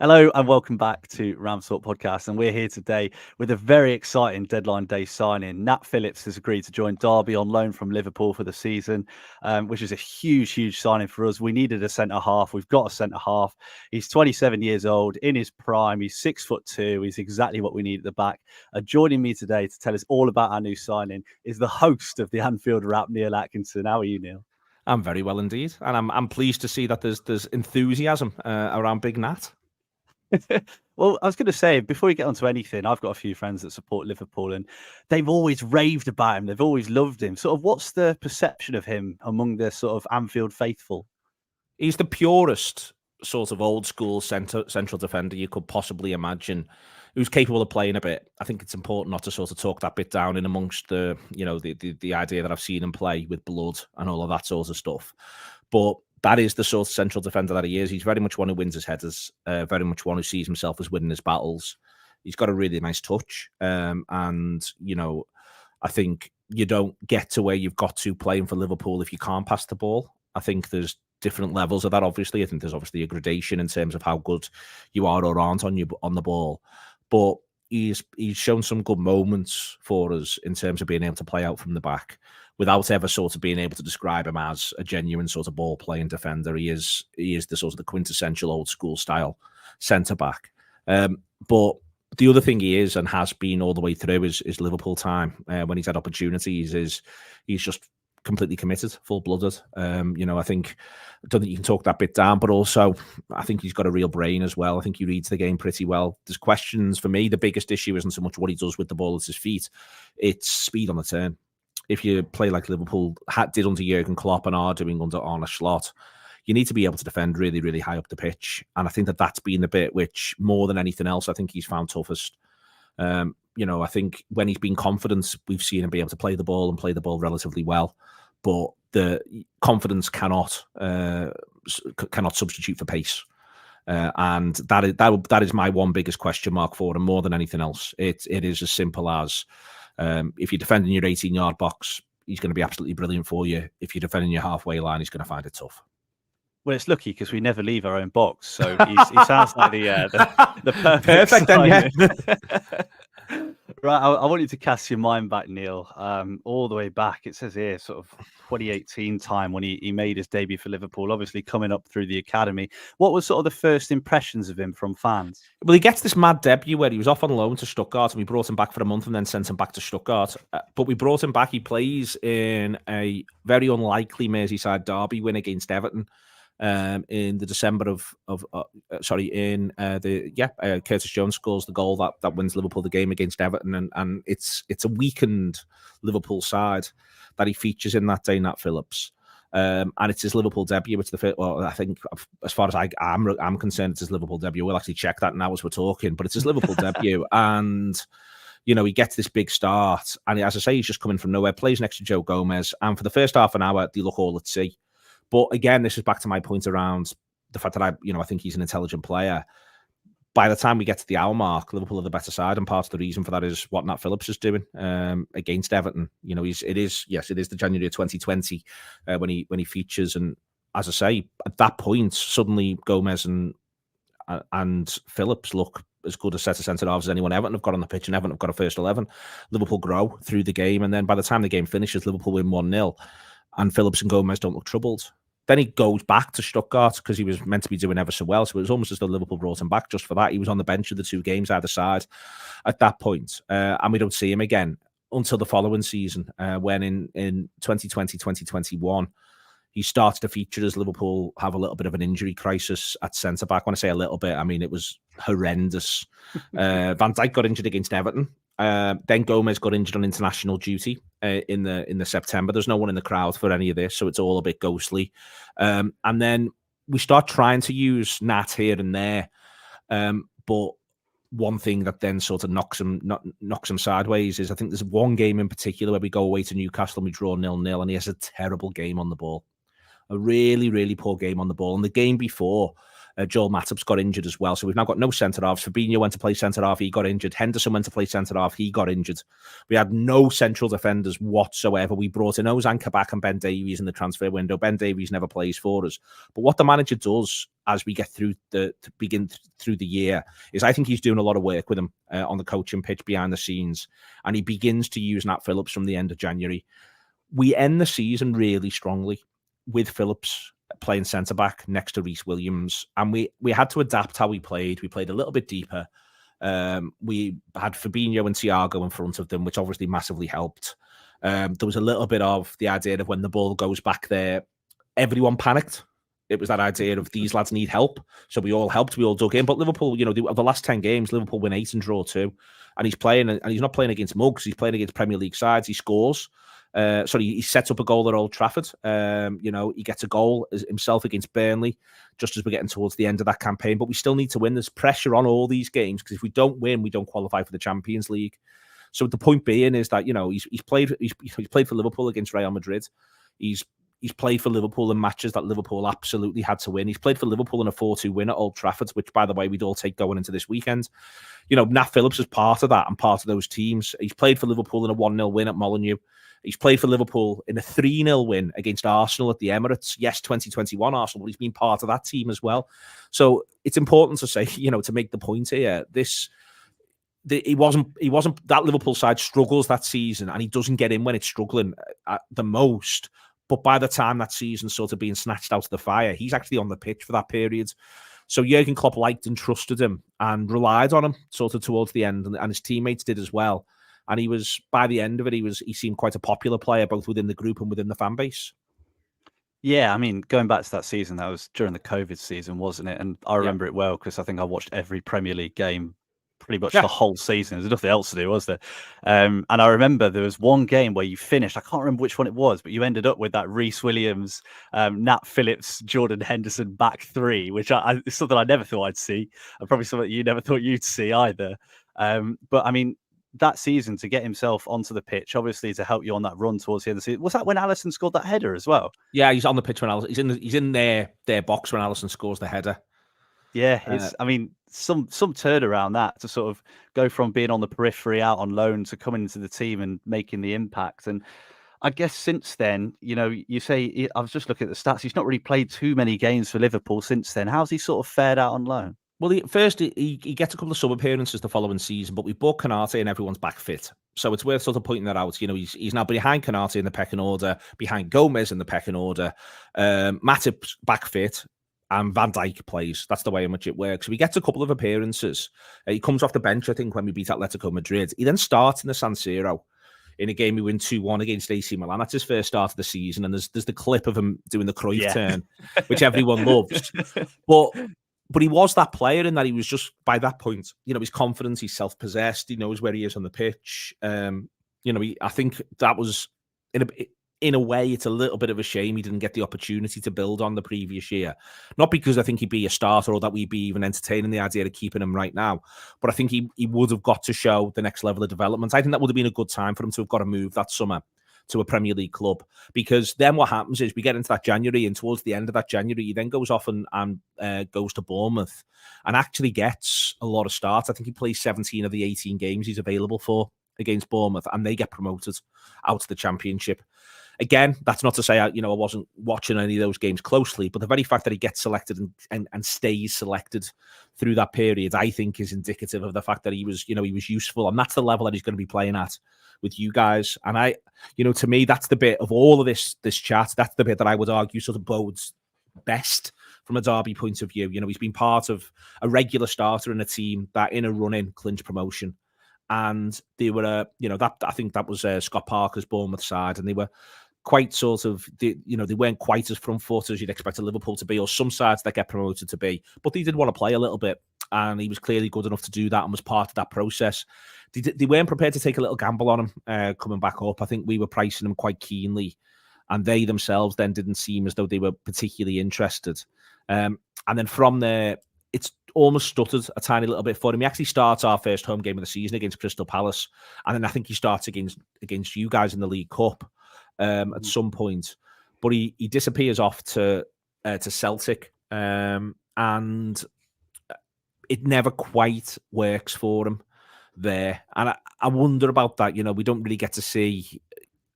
Hello and welcome back to RamsTalkPodcast, and we're here today with a very exciting deadline day signing. Nat Phillips has agreed to join Derby on loan from Liverpool for the season, which is a huge signing for us. We needed a centre-half. We've got a centre-half. He's 27 years old, in his prime. He's 6'2". He's exactly what we need at the back. Joining me today to tell us all about our new signing is the host of the Anfield Wrap, Neil Atkinson. How are you, Neil? I'm very well indeed, and I'm pleased to see that there's enthusiasm around Big Nat. Well, I was going to say, before we get onto anything, I've got a few friends that support Liverpool and they've always raved about him. They've always loved him. Sort of what's the perception of him among the sort of Anfield faithful? He's the purest sort of old school central defender you could possibly imagine, who's capable of playing a bit. I think it's important not to sort of talk that bit down in amongst the idea that I've seen him play with blood and all of that sort of stuff. But that is the sort of central defender that he is. He's very much one who wins his headers, very much one who sees himself as winning his battles. He's got a really nice touch. And, I think you don't get to where you've got to playing for Liverpool if you can't pass the ball. I think there's different levels of that, obviously. I think there's obviously a gradation in terms of how good you are or aren't on the ball. But he's shown some good moments for us in terms of being able to play out from the back without ever sort of being able to describe him as a genuine sort of ball-playing defender. He is the sort of the quintessential old-school style centre-back. But the other thing he is and has been all the way through is Liverpool time. When he's had opportunities, he's just completely committed, full-blooded. I don't think you can talk that bit down, but also I think he's got a real brain as well. I think he reads the game pretty well. There's questions for me. The biggest issue isn't so much what he does with the ball at his feet. It's speed on the turn. If you play like Liverpool did under Jurgen Klopp and are doing under Arne Slot, you need to be able to defend really, really high up the pitch. And I think that's been the bit which, more than anything else, I think he's found toughest. I think when he's been confident, we've seen him be able to play the ball and play the ball relatively well. But the confidence cannot substitute for pace. And that is my one biggest question mark for him, more than anything else. It is as simple as if you're defending your 18-yard box, he's going to be absolutely brilliant for you. If you're defending your halfway line, he's going to find it tough. Well, it's lucky because we never leave our own box, so he sounds like the perfect then, yeah. Right, I want you to cast your mind back, Neil, all the way back. It says here, sort of 2018 time when he made his debut for Liverpool, obviously coming up through the academy. What was sort of the first impressions of him from fans? Well, he gets this mad debut where he was off on loan to Stuttgart, and we brought him back for a month and then sent him back to Stuttgart. But we brought him back. He plays in a very unlikely Merseyside derby win against Everton. In the December Curtis Jones scores the goal that wins Liverpool the game against Everton, and it's a weakened Liverpool side that he features in that day, Nat Phillips, and it's his Liverpool debut. It's the first, well, I think as far as I'm concerned, it's his Liverpool debut. We'll actually check that now as we're talking, but it's his Liverpool debut, and he gets this big start, and as I say, he's just coming from nowhere. Plays next to Joe Gomez, and for the first half an hour, they look all at sea. But again, this is back to my point around the fact that I think he's an intelligent player. By the time we get to the hour mark, Liverpool are the better side, and part of the reason for that is what Nat Phillips is doing against Everton. It is the January of 2020 when he features, and as I say, at that point, suddenly Gomez and Phillips look as good a set of centre halves as anyone Everton have got on the pitch, and Everton have got a first 11. Liverpool grow through the game, and then by the time the game finishes, Liverpool win 1-0, and Phillips and Gomez don't look troubled. Then he goes back to Stuttgart because he was meant to be doing ever so well. So it was almost as though Liverpool brought him back just for that. He was on the bench of the two games either side at that point. And we don't see him again until the following season when in 2020, 2021, he starts to feature as Liverpool have a little bit of an injury crisis at centre-back. When I say a little bit, I mean it was horrendous. Van Dijk got injured against Everton. Then Gomez got injured on international duty in the September. There's no one in the crowd for any of this, so it's all a bit ghostly. And then we start trying to use Nat here and there, but one thing that then sort of knocks him sideways is I think there's one game in particular where we go away to Newcastle and we draw 0-0, and he has a terrible game on the ball, a really, really poor game on the ball. And the game before, Joel Matip's got injured as well. So we've now got no centre-halves. Fabinho went to play centre-half, he got injured. Henderson went to play centre-half, he got injured. We had no central defenders whatsoever. We brought in Ozan Kabak and Ben Davies in the transfer window. Ben Davies never plays for us. But what the manager does as we get through begin through the year is I think he's doing a lot of work with him on the coaching pitch behind the scenes. And he begins to use Nat Phillips from the end of January. We end the season really strongly with Phillips playing centre-back next to Reece Williams. And we had to adapt how we played. We played a little bit deeper. We had Fabinho and Thiago in front of them, which obviously massively helped. There was a little bit of the idea of when the ball goes back there, everyone panicked. It was that idea of these lads need help. So we all helped, we all dug in. But Liverpool, the last 10 games, Liverpool win 8 and draw 2. And he's playing, and he's not playing against mugs, he's playing against Premier League sides. He scores. He sets up a goal at Old Trafford. He gets a goal himself against Burnley just as we're getting towards the end of that campaign. But we still need to win. There's pressure on all these games because if we don't win, we don't qualify for the Champions League. So the point being is that he's played for Liverpool against Real Madrid. He's played for Liverpool in matches that Liverpool absolutely had to win. He's played for Liverpool in a 4-2 win at Old Trafford, which, by the way, we'd all take going into this weekend. Nat Phillips is part of that and part of those teams. He's played for Liverpool in a 1-0 win at Molineux. He's played for Liverpool in a 3-0 win against Arsenal at the Emirates. Yes, 2021 Arsenal, but he's been part of that team as well. So it's important to say, to make the point here, he wasn't that Liverpool side struggles that season, and he doesn't get in when it's struggling at the most. But by the time that season's sort of being snatched out of the fire, he's actually on the pitch for that period. So Jurgen Klopp liked and trusted him and relied on him sort of towards the end, and his teammates did as well. And he was, by the end of it, he seemed quite a popular player, both within the group and within the fan base. Yeah, I mean, going back to that season, that was during the COVID season, wasn't it? And I remember it well because I think I watched every Premier League game pretty much the whole season. There's nothing else to do, was there? And I remember there was one game where you finished, I can't remember which one it was, but you ended up with that Reece Williams, Nat Phillips, Jordan Henderson back three, which is something I never thought I'd see, and probably something you never thought you'd see either. But I mean, that season to get himself onto the pitch, obviously to help you on that run towards the end of the season. Was that when Alisson scored that header as well? Yeah, he's on the pitch when Alisson, he's in their box when Alisson scores the header. Yeah, it's I mean, some turnaround that to sort of go from being on the periphery out on loan to coming into the team and making the impact. And I guess since then, you say, I was just looking at the stats, he's not really played too many games for Liverpool since then. How's he sort of fared out on loan? Well, he gets a couple of sub appearances the following season, but we bought Konate and everyone's back fit. So it's worth sort of pointing that out. He's now behind Konate in the pecking order, behind Gomez in the pecking order. Matip's back fit, and Van Dijk plays. That's the way in which it works. So he gets a couple of appearances. He comes off the bench, I think, when we beat Atletico Madrid. He then starts in the San Siro in a game we win 2-1 against AC Milan. That's his first start of the season, and there's the clip of him doing the Cruyff turn, which everyone loves. But he was that player in that he was just, by that point, his confidence, he's self-possessed, he knows where he is on the pitch. I think that was, in a way, it's a little bit of a shame he didn't get the opportunity to build on the previous year. Not because I think he'd be a starter or that we'd be even entertaining the idea of keeping him right now, but I think he would have got to show the next level of development. I think that would have been a good time for him to have got a move that summer to a Premier League club, because then what happens is we get into that January, and towards the end of that January, he then goes off and goes to Bournemouth and actually gets a lot of starts. I think he plays 17 of the 18 games he's available for against Bournemouth, and they get promoted out to the Championship. Again, that's not to say I wasn't watching any of those games closely, but the very fact that he gets selected and stays selected through that period, I think, is indicative of the fact that he was useful, and that's the level that he's going to be playing at with you guys. And to me, that's the bit of all of this chat, that's the bit that I would argue sort of bodes best from a Derby point of view. He's been part of a regular starter in a team that in a run-in clinched promotion. And they were, I think that was Scott Parker's Bournemouth side, and they were quite sort of, they weren't quite as front foot as you'd expect a Liverpool to be, or some sides that get promoted to be, but they did want to play a little bit, and he was clearly good enough to do that and was part of that process. They weren't prepared to take a little gamble on him coming back up. I think we were pricing him quite keenly, and they themselves then didn't seem as though they were particularly interested. And then from there, it's almost stuttered a tiny little bit for him. He actually starts our first home game of the season against Crystal Palace, and then I think he starts against you guys in the League Cup at some point. But he disappears off to Celtic, and and it never quite works for him there. And I wonder about that. You know, we don't really get to see.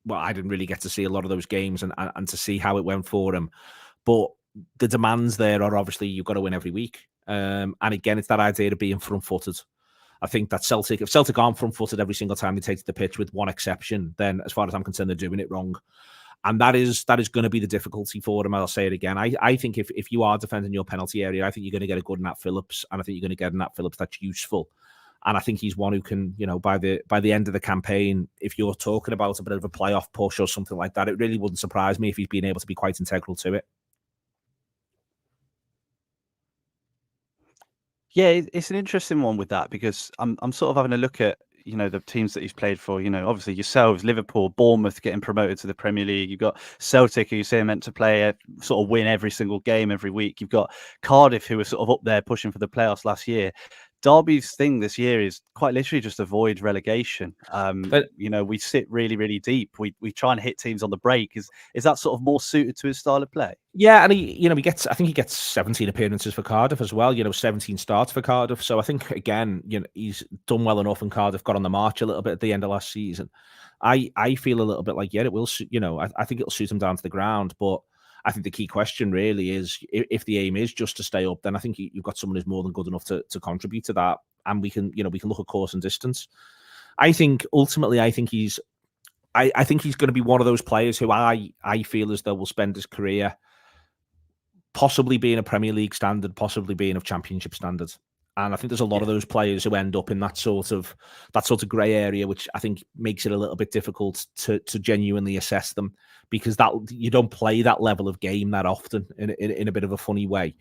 Well, I didn't really get to see a lot of those games and to see how it went for him. But the demands there are obviously you've got to win every week. And again, it's that idea of being front-footed. I think that if Celtic aren't front-footed every single time they take to the pitch, with one exception, then as far as I'm concerned, they're doing it wrong. And that is going to be the difficulty for them. I'll say it again. I think if you are defending your penalty area, I think you're going to get a good Nat Phillips, and I think you're going to get a Nat Phillips that's useful. And I think he's one who can, you know, by the end of the campaign, if you're talking about a bit of a playoff push or something like that, it really wouldn't surprise me if he's been able to be quite integral to it. Yeah, it's an interesting one with that, because I'm sort of having a look at, you know, the teams that he's played for. You know, obviously yourselves, Liverpool, Bournemouth getting promoted to the Premier League. You've got Celtic, who you say are meant to play sort of win every single game every week. You've got Cardiff, who were sort of up there pushing for the playoffs last year. Derby's thing this year is quite literally just avoid relegation. You know, we sit really, really deep. We try and hit teams on the break. Is that sort of more suited to his style of play? Yeah, and he gets 17 appearances for Cardiff as well. You know, 17 starts for Cardiff. So I think again, you know, he's done well enough, and Cardiff got on the march a little bit at the end of last season. I feel a little bit like, yeah, it will. You know, I think it'll suit him down to the ground, but I think the key question really is if the aim is just to stay up, then I think you've got someone who's more than good enough to contribute to that, and we can look at course and distance. I think ultimately, I think he's going to be one of those players who I feel as though will spend his career possibly being a Premier League standard, possibly being of Championship standard. And I think there's a lot of those players who end up in that sort of grey area, which I think makes it a little bit difficult to genuinely assess them, because that you don't play that level of game that often in a bit of a funny way.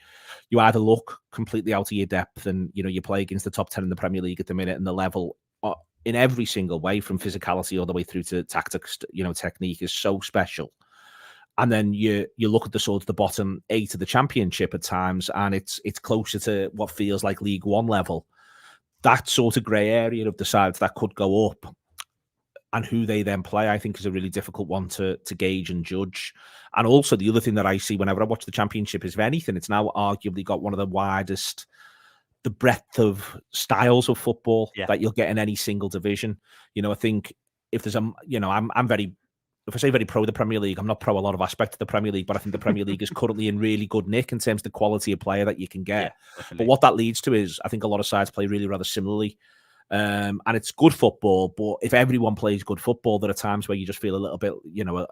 You either look completely out of your depth, and you know you play against the top 10 in the Premier League at the minute, and the level in every single way, from physicality all the way through to tactics, you know, technique, is so special. And then you look at the sort of the bottom 8 of the Championship at times, and it's closer to what feels like League One level. That sort of grey area of the sides that could go up, and who they then play, I think is a really difficult one to gauge and judge. And also the other thing that I see whenever I watch the Championship is, if anything, it's now arguably got one of the widest, the breadth of styles of football that you'll get in any single division. You know, I think if there's I'm very, if I say very pro the Premier League, I'm not pro a lot of aspects of the Premier League, but I think the Premier League is currently in really good nick in terms of the quality of player that you can get. But what that leads to is, I think a lot of sides play really rather similarly. And it's good football, but if everyone plays good football, there are times where you just feel a little bit, you know,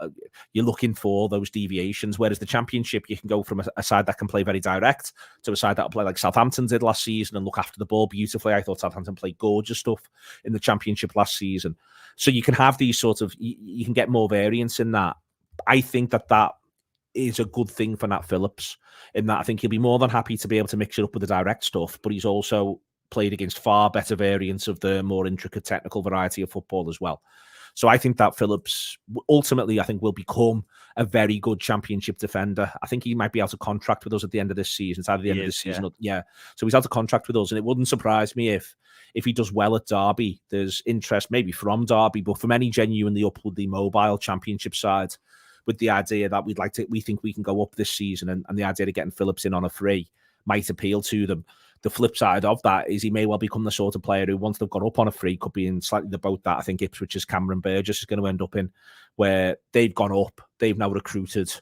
you're looking for those deviations. Whereas the Championship, you can go from a side that can play very direct to a side that'll play like Southampton did last season and look after the ball beautifully. I thought Southampton played gorgeous stuff in the Championship last season. So you can have these sort of, you can get more variance in that. I think that is a good thing for Nat Phillips, in that I think he'll be more than happy to be able to mix it up with the direct stuff, but he's also played against far better variants of the more intricate technical variety of football as well. So I think that Phillips ultimately, I think, will become a very good Championship defender. I think he might be out of contract with us at the end of this season. It's either the end of this season. Yeah. So he's out of contract with us, and it wouldn't surprise me if he does well at Derby. There's interest maybe from Derby, but from any genuinely upwardly mobile Championship side, with the idea that we think we can go up this season, and the idea of getting Phillips in on a free might appeal to them. The flip side of that is he may well become the sort of player who, once they've got up on a free, could be in slightly the boat that I think Ipswich's Cameron Burgess is going to end up in, where they've gone up, they've now recruited.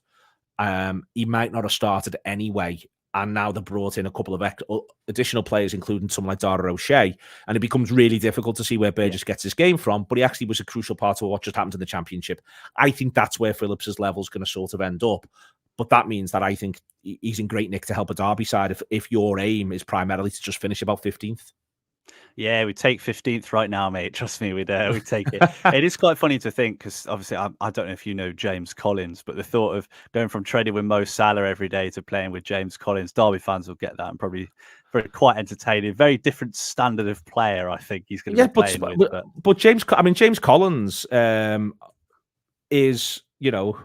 He might not have started anyway, and now they've brought in a couple of additional players, including someone like Dara O'Shea, and it becomes really difficult to see where Burgess gets his game from, but he actually was a crucial part of what just happened in the Championship. I think that's where Phillips's level is going to sort of end up. But that means that I think he's in great nick to help a Derby side if your aim is primarily to just finish about 15th. Yeah, we take 15th right now, mate. Trust me, we take it. It is quite funny to think, because obviously I don't know if you know James Collins, but the thought of going from training with Mo Salah every day to playing with James Collins, Derby fans will get that, and probably very quite entertaining. Very different standard of player, I think he's going to be playing with. But James Collins is, you know,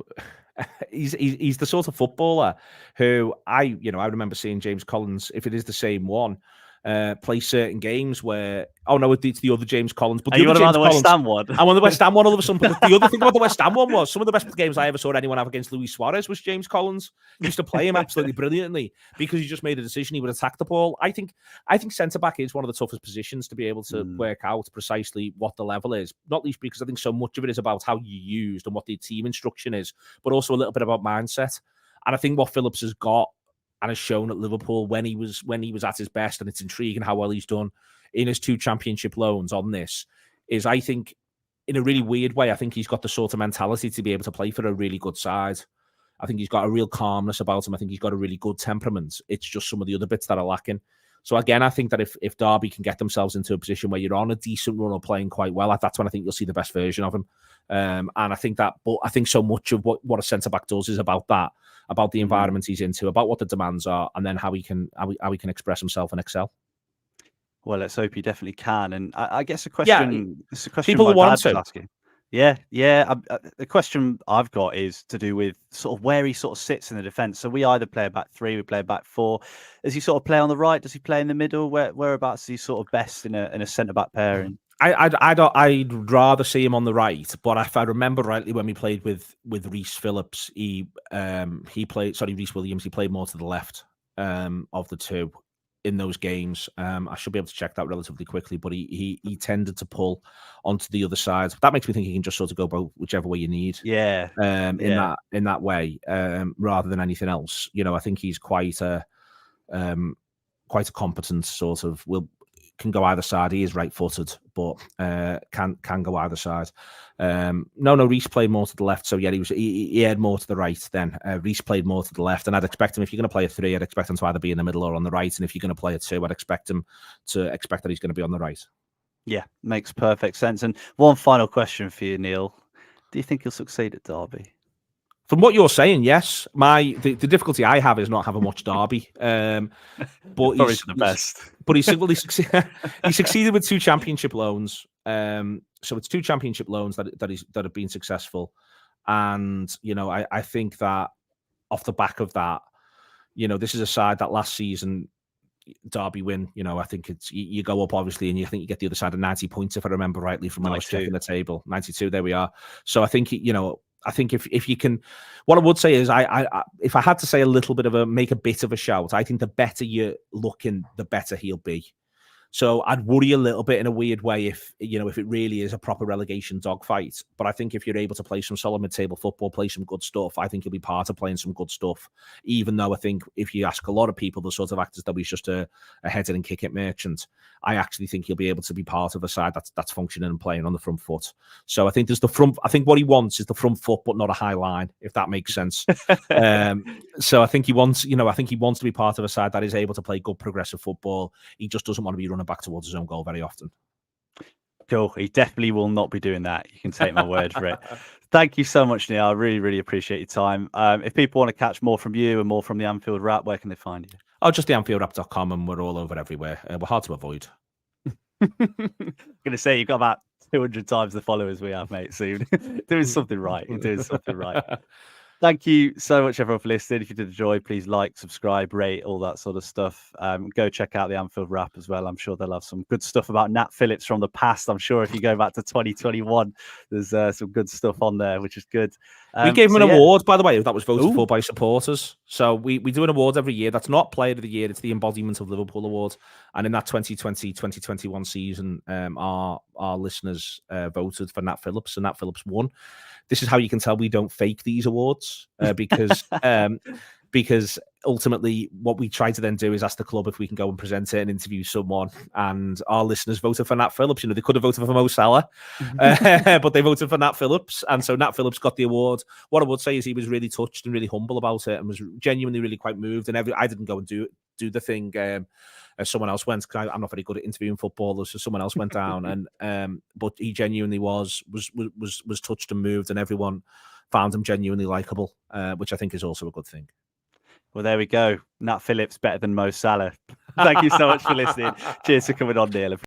he's the sort of footballer who I remember seeing James Collins, if it is the same one, play certain games where, oh no, it's the other James Collins. But Are you on about the West Ham one? I'm on the West Ham one all of a sudden. But the other thing about the West Ham one was some of the best games I ever saw anyone have against Luis Suarez was James Collins. He used to play him absolutely brilliantly because he just made a decision. He would attack the ball. I think centre-back is one of the toughest positions to be able to work out precisely what the level is. Not least because I think so much of it is about how you used and what the team instruction is, but also a little bit about mindset. And I think what Phillips has got and has shown at Liverpool when he was at his best, and it's intriguing how well he's done in his 2 championship loans on this, is I think in a really weird way, I think he's got the sort of mentality to be able to play for a really good side. I think he's got a real calmness about him. I think he's got a really good temperament. It's just some of the other bits that are lacking. So again, I think that if Derby can get themselves into a position where you're on a decent run or playing quite well, that's when I think you'll see the best version of him. And I think so much of what a centre-back does is about that, about the environment he's into, about what the demands are, and then how he can express himself and excel. Well, let's hope he definitely can. And I guess a question. Yeah, it's a question people my want dad to was asking. Yeah. The question I've got is to do with sort of where he sort of sits in the defence. So we either play a back 3, we play a back 4. Does he sort of play on the right? Does he play in the middle? Whereabouts is he sort of best in a centre back pairing? I'd rather see him on the right, but if I remember rightly, when we played with Rhys Phillips, Rhys Williams, he played more to the left of the two in those games. I should be able to check that relatively quickly, but he tended to pull onto the other side. That makes me think he can just sort of go whichever way you need. Yeah. In that way, rather than anything else. I think he's quite a competent sort of can go either side. He is right-footed, but can go either side. Rhys played more to the left, so yeah, he had more to the right then. Rhys played more to the left, and I'd expect him, if you're going to play a 3, I'd expect him to either be in the middle or on the right, and if you're going to play a 2, I'd expect him to expect that he's going to be on the right. Yeah, makes perfect sense. And one final question for you, Neil. Do you think he'll succeed at Derby? From what you're saying, yes. The difficulty I have is not having watched Derby. But he's the best. But he succeeded with 2 championship loans. So it's 2 championship loans that have been successful. And I think that off the back of that, this is a side that last season Derby win. I think it's you go up obviously, and you think you get the other side of 90 points if I remember rightly from when I was checking the table. 92, there we are. So I think I think if you can, what I would say is, if I had to say make a bit of a shout, I think the better you're looking, the better he'll be. So I'd worry a little bit in a weird way if it really is a proper relegation dogfight. But I think if you're able to play some solid mid-table football, play some good stuff, I think you'll be part of playing some good stuff. Even though I think if you ask a lot of people, the sort of act as though he's just a head and kick it merchant, I actually think he'll be able to be part of a side that's functioning and playing on the front foot. So I think there's the front. I think what he wants is the front foot, but not a high line, if that makes sense. So I think he wants, to be part of a side that is able to play good progressive football. He just doesn't want to be running back towards his own goal very often. Cool. He definitely will not be doing that. You can take my word for it. Thank you so much, Neil. I really, really appreciate your time. If people want to catch more from you and more from the Anfield Wrap, where can they find you? Oh, just the AnfieldWrap.com, and we're all over everywhere. We're hard to avoid. I'm going to say you've got about 200 times the followers we have, mate. So you're doing something right. You're doing something right. Thank you so much, everyone, for listening. If you did enjoy, please like, subscribe, rate, all that sort of stuff. Go check out the Anfield Wrap as well. I'm sure they'll have some good stuff about Nat Phillips from the past. I'm sure if you go back to 2021, there's some good stuff on there, which is good. We gave him an award, by the way, that was voted for by supporters. So we do an award every year. That's not Player of the Year. It's the Embodiment of Liverpool Award. And in that 2020-2021 season, our listeners voted for Nat Phillips, and Nat Phillips won. This is how you can tell we don't fake these awards, because ultimately what we try to then do is ask the club if we can go and present it and interview someone. And our listeners voted for Nat Phillips. They could have voted for Mo Salah, but they voted for Nat Phillips. And so Nat Phillips got the award. What I would say is he was really touched and really humble about it, and was genuinely really quite moved. And I didn't go and do the thing. Someone else went, because I'm not very good at interviewing footballers, so someone else went down, and but he genuinely was touched and moved, and everyone found him genuinely likable, which I think is also a good thing. Well, there we go. Nat Phillips better than Mo Salah. Thank you so much for listening. Cheers for coming on, Neil.